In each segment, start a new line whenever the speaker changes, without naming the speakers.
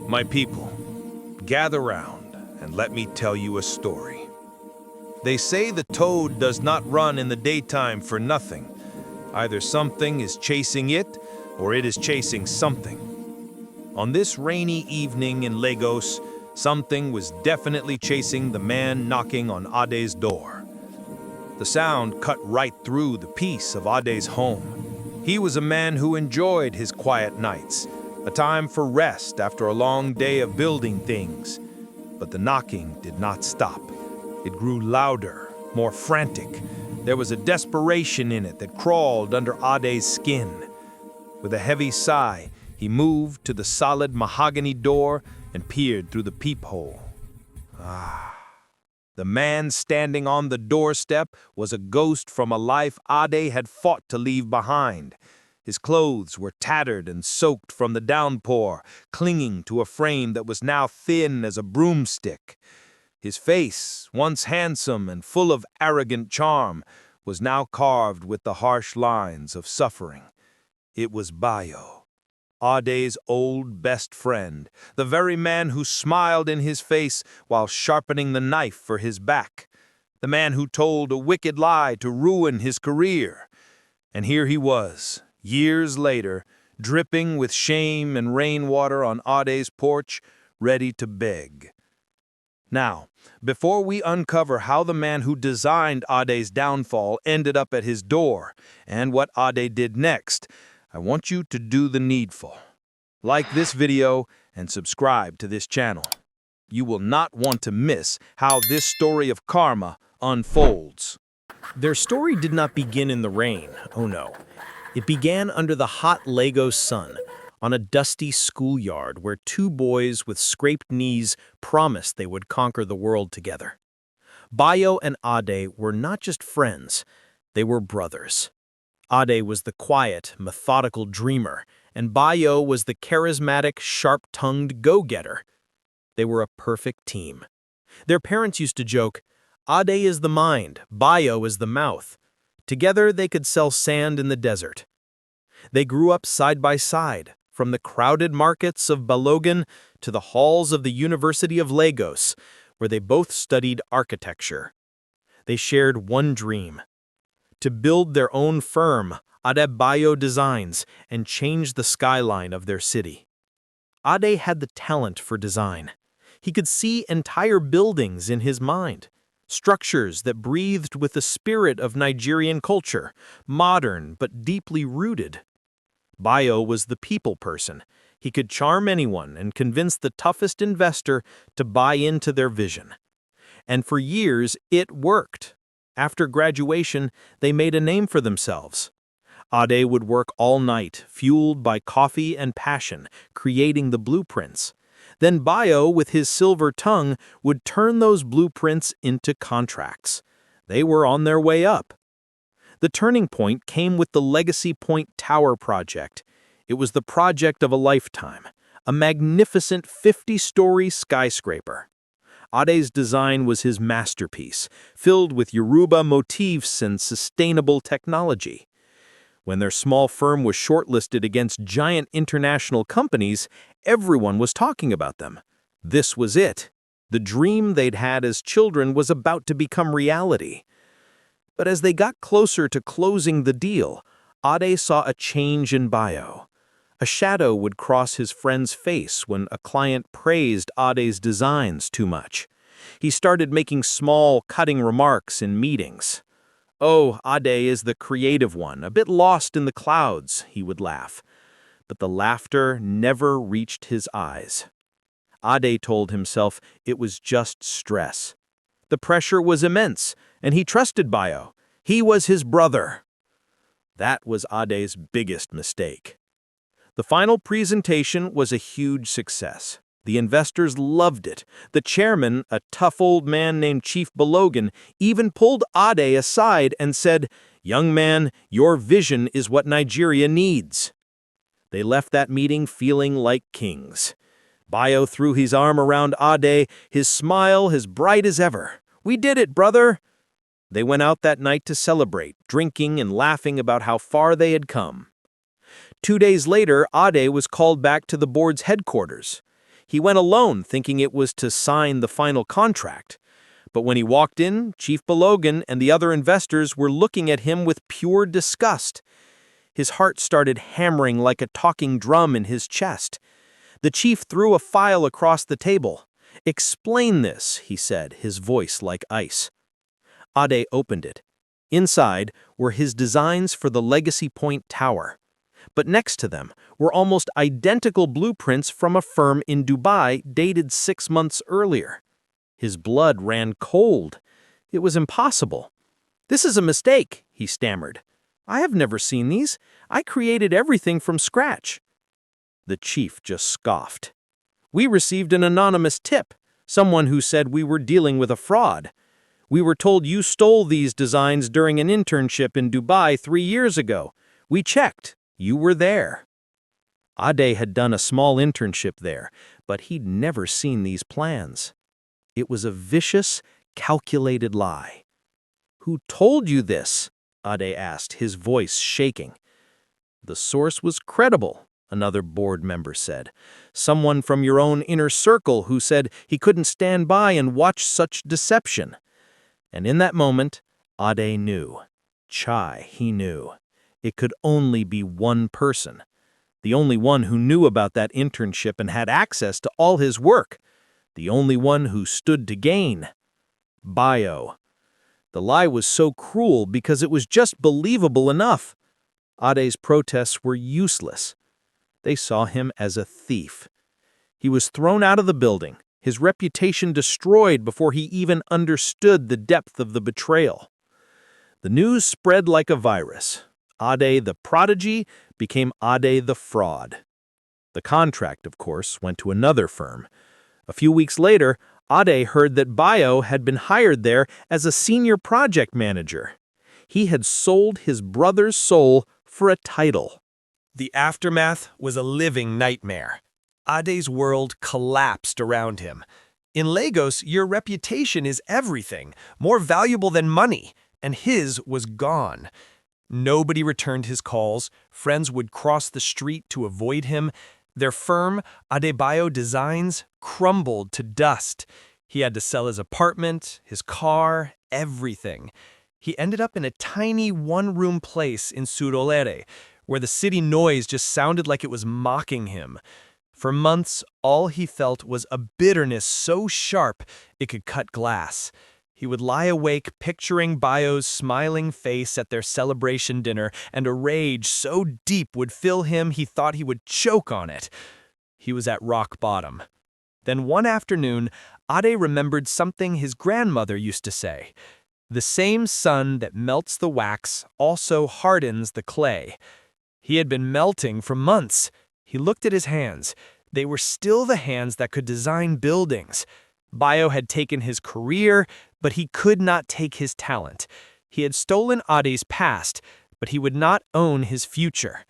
My people, gather round and let me tell you a story. They say the toad does not run in the daytime for nothing. Either something is chasing it, or it is chasing something. On this rainy evening in Lagos, something was definitely chasing the man knocking on Ade's door. The sound cut right through the peace of Ade's home. He was a man who enjoyed his quiet nights, a time for rest after a long day of building things. But the knocking did not stop. It grew louder, more frantic. There was a desperation in it that crawled under Ade's skin. With a heavy sigh, he moved to the solid mahogany door and peered through the peephole. The man standing on the doorstep was a ghost from a life Ade had fought to leave behind. His clothes were tattered and soaked from the downpour, clinging to a frame that was now thin as a broomstick. His face, once handsome and full of arrogant charm, was now carved with the harsh lines of suffering. It was Bayo, Ade's old best friend, the very man who smiled in his face while sharpening the knife for his back, the man who told a wicked lie to ruin his career. And here he was, years later, dripping with shame and rainwater on Ade's porch, ready to beg. Now, before we uncover how the man who designed Ade's downfall ended up at his door and what Ade did next, I want you to do the needful. Like this video and subscribe to this channel. You will not want to miss how this story of karma unfolds.
Their story did not begin in the rain, oh no. It began under the hot Lagos sun, on a dusty schoolyard where two boys with scraped knees promised they would conquer the world together. Bayo and Ade were not just friends, they were brothers. Ade was the quiet, methodical dreamer, and Bayo was the charismatic, sharp-tongued go-getter. They were a perfect team. Their parents used to joke, "Ade is the mind, Bayo is the mouth." Together they could sell sand in the desert. They grew up side by side, from the crowded markets of Balogun to the halls of the University of Lagos, where they both studied architecture. They shared one dream: to build their own firm, Ade Bayo Designs, and change the skyline of their city. Ade had the talent for design. He could see entire buildings in his mind, structures that breathed with the spirit of Nigerian culture, modern but deeply rooted. Bayo was the people person. He could charm anyone and convince the toughest investor to buy into their vision. And for years, it worked. After graduation, they made a name for themselves. Ade would work all night, fueled by coffee and passion, creating the blueprints. Then Bayo, with his silver tongue, would turn those blueprints into contracts. They were on their way up. The turning point came with the Legacy Point Tower project. It was the project of a lifetime, a magnificent 50-story skyscraper. Ade's design was his masterpiece, filled with Yoruba motifs and sustainable technology. When their small firm was shortlisted against giant international companies, everyone was talking about them. This was it. The dream they'd had as children was about to become reality. But as they got closer to closing the deal, Ade saw a change in Bayo. A shadow would cross his friend's face when a client praised Ade's designs too much. He started making small, cutting remarks in meetings. "Oh, Ade is the creative one, a bit lost in the clouds," he would laugh. But the laughter never reached his eyes. Ade told himself it was just stress. The pressure was immense, and he trusted Bayo. He was his brother. That was Ade's biggest mistake. The final presentation was a huge success. The investors loved it. The chairman, a tough old man named Chief Balogun, even pulled Ade aside and said, "Young man, your vision is what Nigeria needs." They left that meeting feeling like kings. Bayo threw his arm around Ade, his smile as bright as ever. "We did it, brother!" They went out that night to celebrate, drinking and laughing about how far they had come. 2 days later, Ade was called back to the board's headquarters. He went alone, thinking it was to sign the final contract. But when he walked in, Chief Balogan and the other investors were looking at him with pure disgust. His heart started hammering like a talking drum in his chest. The chief threw a file across the table. "Explain this," he said, his voice like ice. Ade opened it. Inside were his designs for the Legacy Point Tower. But next to them were almost identical blueprints from a firm in Dubai dated 6 months earlier. His blood ran cold. It was impossible. "This is a mistake," he stammered. "I have never seen these. I created everything from scratch." The chief just scoffed. "We received an anonymous tip, someone who said we were dealing with a fraud. We were told you stole these designs during an internship in Dubai 3 years ago. We checked. You were there." Ade had done a small internship there, but he'd never seen these plans. It was a vicious, calculated lie. "Who told you this?" Ade asked, his voice shaking. "The source was credible," another board member said. "Someone from your own inner circle who said he couldn't stand by and watch such deception." And in that moment, Ade knew. He knew. It could only be one person. The only one who knew about that internship and had access to all his work. The only one who stood to gain. Bayo. The lie was so cruel because it was just believable enough. Ade's protests were useless. They saw him as a thief. He was thrown out of the building, his reputation destroyed before he even understood the depth of the betrayal. The news spread like a virus. Ade the prodigy became Ade the fraud. The contract, of course, went to another firm. A few weeks later, Ade heard that Bayo had been hired there as a senior project manager. He had sold his brother's soul for a title. The aftermath was a living nightmare. Ade's world collapsed around him. In Lagos, your reputation is everything, more valuable than money, and his was gone. Nobody returned his calls. Friends would cross the street to avoid him. Their firm, Ade Bayo Designs, crumbled to dust. He had to sell his apartment, his car, everything. He ended up in a tiny one-room place in Surulere, where the city noise just sounded like it was mocking him. For months, all he felt was a bitterness so sharp it could cut glass. He would lie awake picturing Bayo's smiling face at their celebration dinner, and a rage so deep would fill him he thought he would choke on it. He was at rock bottom. Then one afternoon, Ade remembered something his grandmother used to say. The same sun that melts the wax also hardens the clay. He had been melting for months. He looked at his hands. They were still the hands that could design buildings. Bayo had taken his career, but he could not take his talent. He had stolen Ade's past, but he would not own his future.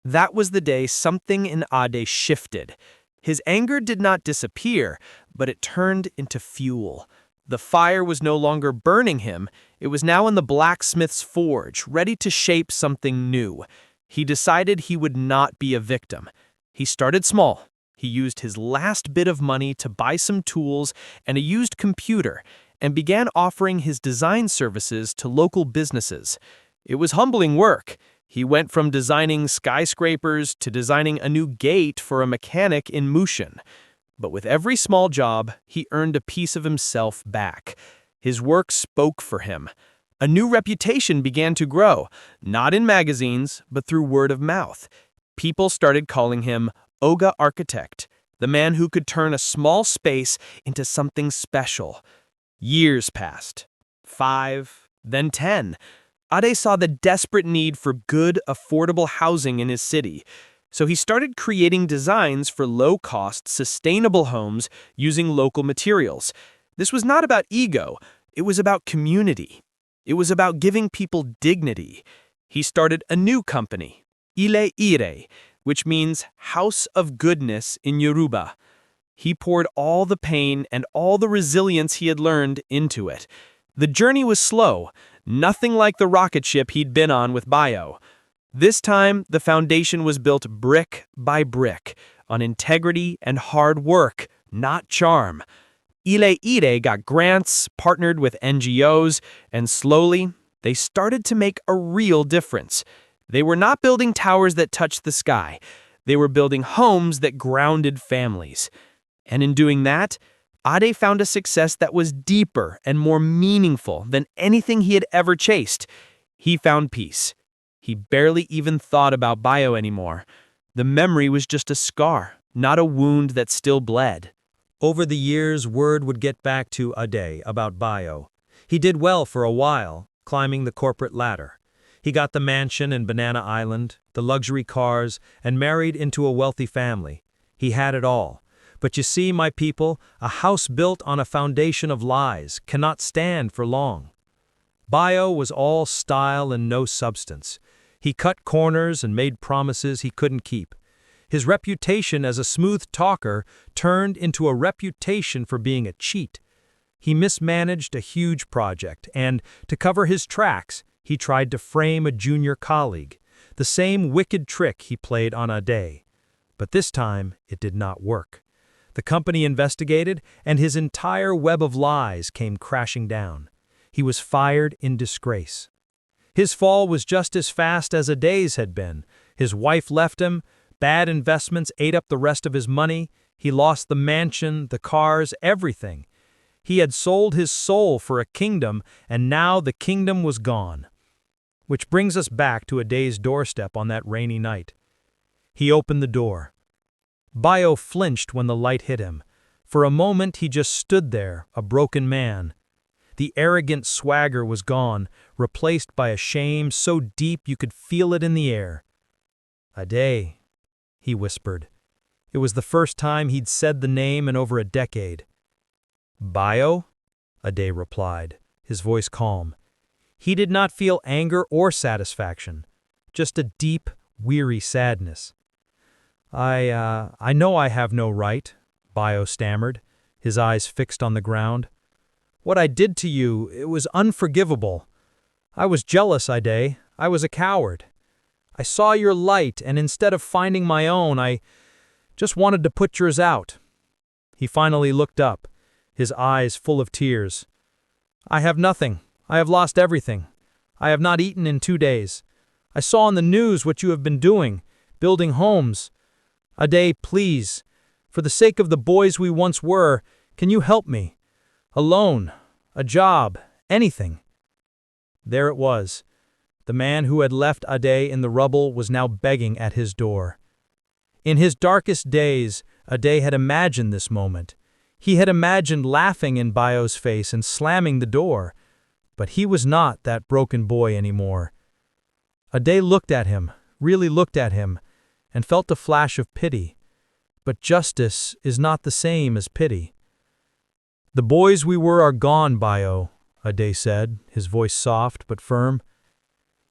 That was the day something in Ade shifted. His anger did not disappear, but it turned into fuel. The fire was no longer burning him. It was now in the blacksmith's forge, ready to shape something new. He decided he would not be a victim. He started small. He used his last bit of money to buy some tools and a used computer, and began offering his design services to local businesses. It was humbling work. He went from designing skyscrapers to designing a new gate for a mechanic in Mushin. But with every small job, he earned a piece of himself back. His work spoke for him. A new reputation began to grow, not in magazines, but through word of mouth. People started calling him Oga Architect, the man who could turn a small space into something special. Years passed. 5, then 10. Ade saw the desperate need for good, affordable housing in his city. So he started creating designs for low-cost, sustainable homes using local materials. This was not about ego. It was about community. It was about giving people dignity. He started a new company, Ile Ire, which means House of Goodness in Yoruba. He poured all the pain and all the resilience he had learned into it. The journey was slow, nothing like the rocket ship he'd been on with Bayo. This time, the foundation was built brick by brick. on integrity and hard work, not charm. Ade got grants, partnered with NGOs, and slowly, they started to make a real difference. They were not building towers that touched the sky. They were building homes that grounded families. And in doing that, Ade found a success that was deeper and more meaningful than anything he had ever chased. He found peace. He barely even thought about Bayo anymore. The memory was just a scar, not a wound that still bled.
Over the years, word would get back to Ade about Bayo. He did well for a while, climbing the corporate ladder. He got the mansion in Banana Island, the luxury cars, and married into a wealthy family. He had it all. But you see, my people, a house built on a foundation of lies cannot stand for long. Bayo was all style and no substance. He cut corners and made promises he couldn't keep. His reputation as a smooth talker turned into a reputation for being a cheat. He mismanaged a huge project, and to cover his tracks, he tried to frame a junior colleague, the same wicked trick he played on Ade. But this time, it did not work. The company investigated, and his entire web of lies came crashing down. He was fired in disgrace. His fall was just as fast as Ade's had been. His wife left him, bad investments ate up the rest of his money, he lost the mansion, the cars, everything. He had sold his soul for a kingdom, and now the kingdom was gone. Which brings us back to Ade's doorstep on that rainy night. He opened the door. Bayo flinched when the light hit him. For a moment he just stood there, a broken man. The arrogant swagger was gone, replaced by a shame so deep you could feel it in the air. "Ade," he whispered. It was the first time he'd said the name in over a decade. "Bayo?" Ade replied, his voice calm. He did not feel anger or satisfaction, just a deep, weary sadness. I know I have no right," Bayo stammered, his eyes fixed on the ground. "What I did to you, it was unforgivable. I was jealous, Ade. I was a coward. I saw your light, and instead of finding my own, I just wanted to put yours out." He finally looked up, his eyes full of tears. "I have nothing. I have lost everything. I have not eaten in 2 days. I saw on the news what you have been doing, building homes. Ade, please, for the sake of the boys we once were, can you help me? A loan, a job, anything." There it was. The man who had left Ade in the rubble was now begging at his door. In his darkest days, Ade had imagined this moment. He had imagined laughing in Bayo's face and slamming the door. But he was not that broken boy anymore. Ade looked at him, really looked at him, and felt a flash of pity. But justice is not the same as pity. "The boys we were are gone, Bayo," Ade said, his voice soft but firm.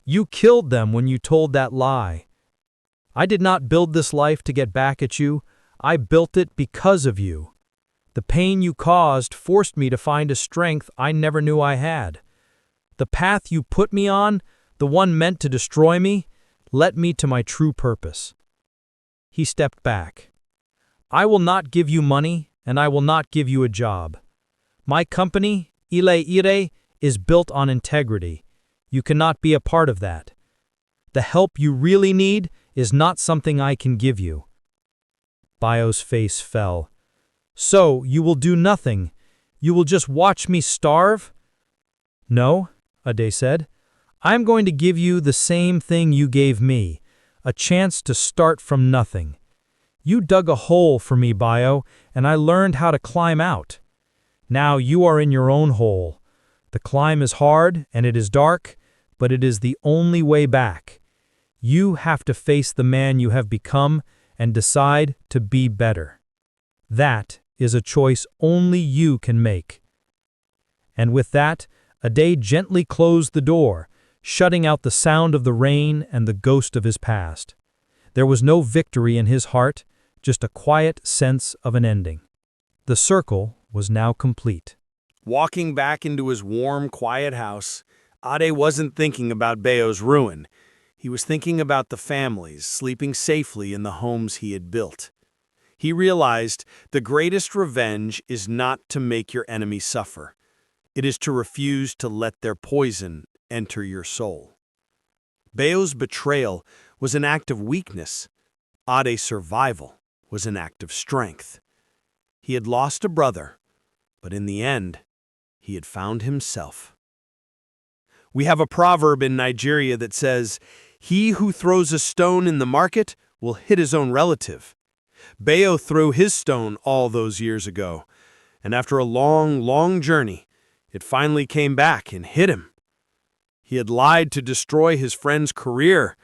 "You killed them when you told that lie. I did not build this life to get back at you. I built it because of you. The pain you caused forced me to find a strength I never knew I had. The path you put me on, the one meant to destroy me, led me to my true purpose." He stepped back. "I will not give you money, and I will not give you a job. My company, Ade, is built on integrity. You cannot be a part of that. The help you really need is not something I can give you." Bayo's face fell. "So, you will do nothing? You will just watch me starve?" "No," Ade said. "I am going to give you the same thing you gave me, a chance to start from nothing. You dug a hole for me, Bayo, and I learned how to climb out. Now you are in your own hole. The climb is hard and it is dark, but it is the only way back. You have to face the man you have become and decide to be better. That is a choice only you can make." And with that, Ade gently closed the door, shutting out the sound of the rain and the ghost of his past. There was no victory in his heart, just a quiet sense of an ending. The circle was now complete.
Walking back into his warm, quiet house, Ade wasn't thinking about Bayo's ruin. He was thinking about the families sleeping safely in the homes he had built. He realized the greatest revenge is not to make your enemy suffer. It is to refuse to let their poison enter your soul. Bayo's betrayal was an act of weakness. Ade's survival was an act of strength. He had lost a brother, but in the end, he had found himself. We have a proverb in Nigeria that says, "He who throws a stone in the market will hit his own relative." Bayo threw his stone all those years ago, and after a long, long journey, it finally came back and hit him. He had lied to destroy his friend's career,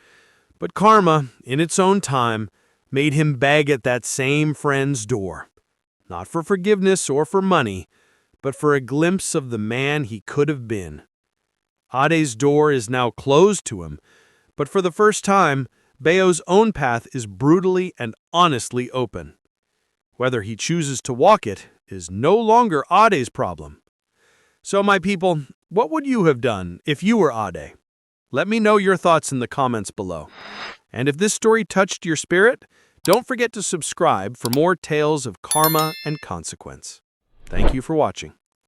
but karma, in its own time, made him beg at that same friend's door, not for forgiveness or for money, but for a glimpse of the man he could have been. Ade's door is now closed to him, but for the first time, Bayo's own path is brutally and honestly open. Whether he chooses to walk it is no longer Ade's problem. So, my people, what would you have done if you were Ade? Let me know your thoughts in the comments below. And if this story touched your spirit, don't forget to subscribe for more tales of karma and consequence. Thank you for watching.